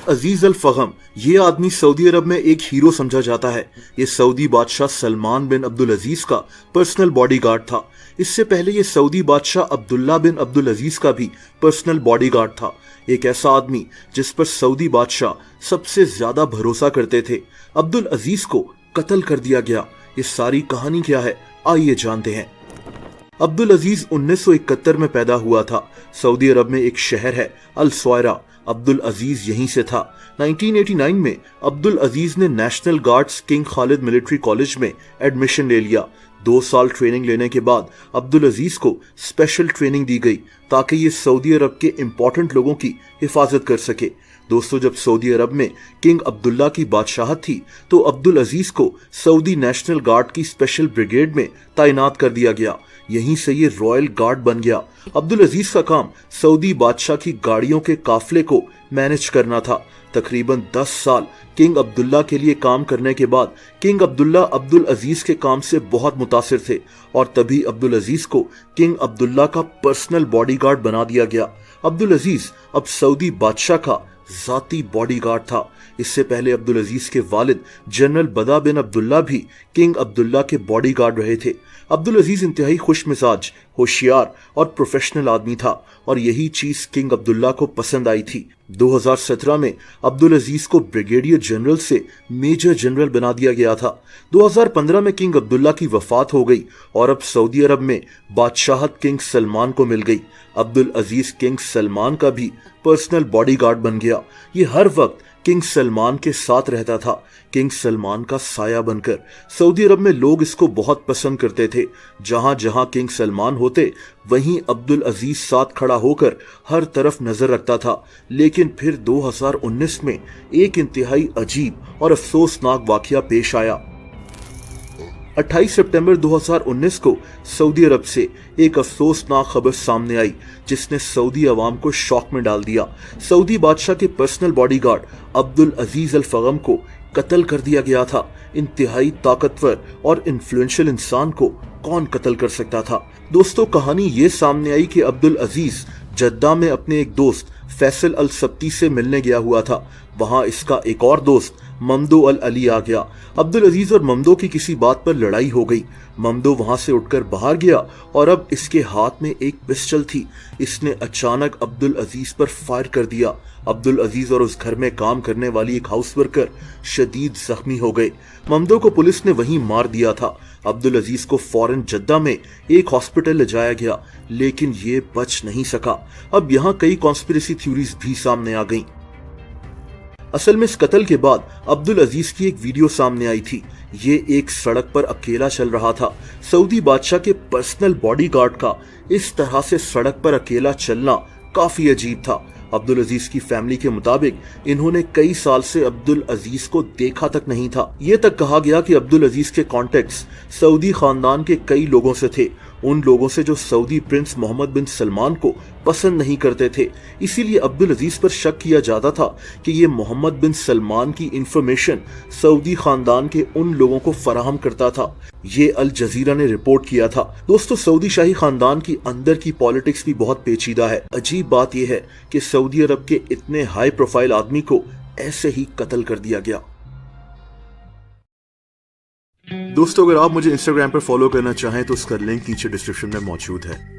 अजीज अल फहम, ये आदमी सऊदी अरब में एक हीरो समझा जाता है। ये सऊदी बादशाह सलमान बिन अब्दुल अजीज का पर्सनल बॉडीगार्ड था। इससे पहले ये सऊदी बादशाह अब्दुल्ला बिन अब्दुल अजीज का भी पर्सनल बॉडीगार्ड था। एक ऐसा आदमी जिस पर सऊदी बादशाह सबसे ज्यादा भरोसा करते थे। अब्दुल अजीज को कत्ल कर दिया गया। ये सारी कहानी क्या है, आइए जानते हैं। अब्दुल अजीज 1971 में पैदा हुआ था। सऊदी अरब में एक शहर है अल स्वायरा। अब्दुल अजीज यहीं से था। 1989 में अब्दुल अजीज ने national guards king Khalid military college में एडमिशन ले लिया। 2 साल ट्रेनिंग लेने के बाद अब्दुल अजीज को स्पेशल ट्रेनिंग दी गई ताकि ये सऊदी अरब के इंपॉर्टेंट लोगों की हिफाजत कर सके। दोस्तों, जब सऊदी अरब में किंग अब्दुल्ला की बादशाहत थी तो अब्दुल अजीज को सऊदी नेशनल गार्ड की स्पेशल ब्रिगेड में तैनात कर दिया गया। यहीं से ये रॉयल गार्ड बन गया। अब्दुल अजीज का काम सऊदी बादशाह की गाड़ियों के काफले को मैनेज करना था। तकरीबन 10 साल किंग अब्दुल्ला के लिए काम करने के बाद किंग अब्दुल्ला अब्दुल अजीज के काम से बहुत मुतासिर थे और तभी अब्दुल अजीज को किंग अब्दुल्ला का पर्सनल बॉडीगार्ड बना दिया गया। अब्दुल अजीज अब सऊदी बादशाह का जाती बॉडीगार्ड था। इससे पहले अब्दुल अजीज के वालिद जनरल बदा बिन अब्दुल्ला भी किंग अब्दुल्ला के बॉडीगार्ड रहे थे। अब्दुल अजीज इंतहाई खुश मिजाज, होशियार और प्रोफेशनल आदमी था और यही चीज किंग अब्दुल्ला को पसंद आई थी। 2017 में अब्दुल अजीज को ब्रिगेडियर जनरल से मेजर जनरल बना दिया गया था। 2015 में किंग अब्दुल्ला की वफात हो गई और अब सऊदी अरब में बादशाहत किंग सलमान को मिल गई। अब्दुल अजीज किंग सलमान का भी पर्सनल बॉडीगार्ड बन गया। ये हर वक्त किंग सलमान के साथ रहता था, किंग सलमान का साया बनकर। सऊदी अरब में लोग इसको बहुत पसंद करते थे। जहां जहां किंग सलमान होते वहीं अब्दुल अजीज साथ खड़ा होकर हर तरफ नजर रखता था। लेकिन फिर 2019 में एक इंतहाई अजीब और अफसोसनाक वाकया पेश आया। 28 सितंबर 2019 को सऊदी अरब से एक अफसोसनाक खबर सामने आई जिसने सऊदी अवाम को शॉक में डाल दिया। सऊदी बादशाह के पर्सनल बॉडीगार्ड अब्दुल अजीज अल फगम को कत्ल कर दिया गया था। इंतहाई ताकतवर और इन्फ्लुएंशियल इंसान को कौन कत्ल कर सकता था? दोस्तों, कहानी ये सामने आई कि अब्दुल अजीज जद्दा में अपने एक दोस्त फैसल अल सब्ती से मिलने गया हुआ था। वहां इसका एक और दोस्त ममदो अल अली आ गया। अब्दुल अजीज और ममदो की किसी बात पर लड़ाई हो गई। ममदो वहां से उठकर बाहर गया और अब इसके हाथ में एक पिस्टल थी। इसने अचानक अब्दुल अजीज पर फायर कर दिया। अब्दुल अजीज और उस घर में काम करने वाली एक हाउस वर्कर शदीद जख्मी हो गए। ममदो को पुलिस ने वहीं मार दिया था। अब्दुल अजीज को फौरन जद्दा में एक हॉस्पिटल ले जाया गया, लेकिन ये बच नहीं सका। अब यहाँ कई कॉन्स्पिरेसी थ्योरीज भी सामने आ गईं। असल में इस कत्ल के बाद अब्दुल अजीज की एक वीडियो सामने आई थी। ये एक सड़क पर अकेला चल रहा था। सऊदी बादशाह के पर्सनल बॉडीगार्ड का इस तरह से सड़क पर अकेला चलना काफी अजीब था। अब्दुल अजीज की फैमिली के मुताबिक इन्होंने कई साल से अब्दुल अजीज को देखा तक नहीं था। ये तक कहा गया कि अब्दुल अजीज के कॉन्टेक्ट्स सऊदी खानदान के कई लोगों से थे, उन लोगों से जो सऊदी प्रिंस मोहम्मद बिन सलमान को पसंद नहीं करते थे। इसीलिए अब्दुल अजीज पर शक किया जाता था कि ये मोहम्मद बिन सलमान की इंफॉर्मेशन सऊदी खानदान के उन लोगों को फराहम करता था। ये अल जजीरा ने रिपोर्ट किया था। दोस्तों, सऊदी शाही खानदान की अंदर की पॉलिटिक्स भी बहुत पेचीदा है। अजीब बात यह है कि सऊदी अरब के इतने हाई प्रोफाइल आदमी को ऐसे ही कत्ल कर दिया गया। दोस्तों, अगर आप मुझे इंस्टाग्राम पर फॉलो करना चाहें तो उसका लिंक नीचे डिस्क्रिप्शन में मौजूद है।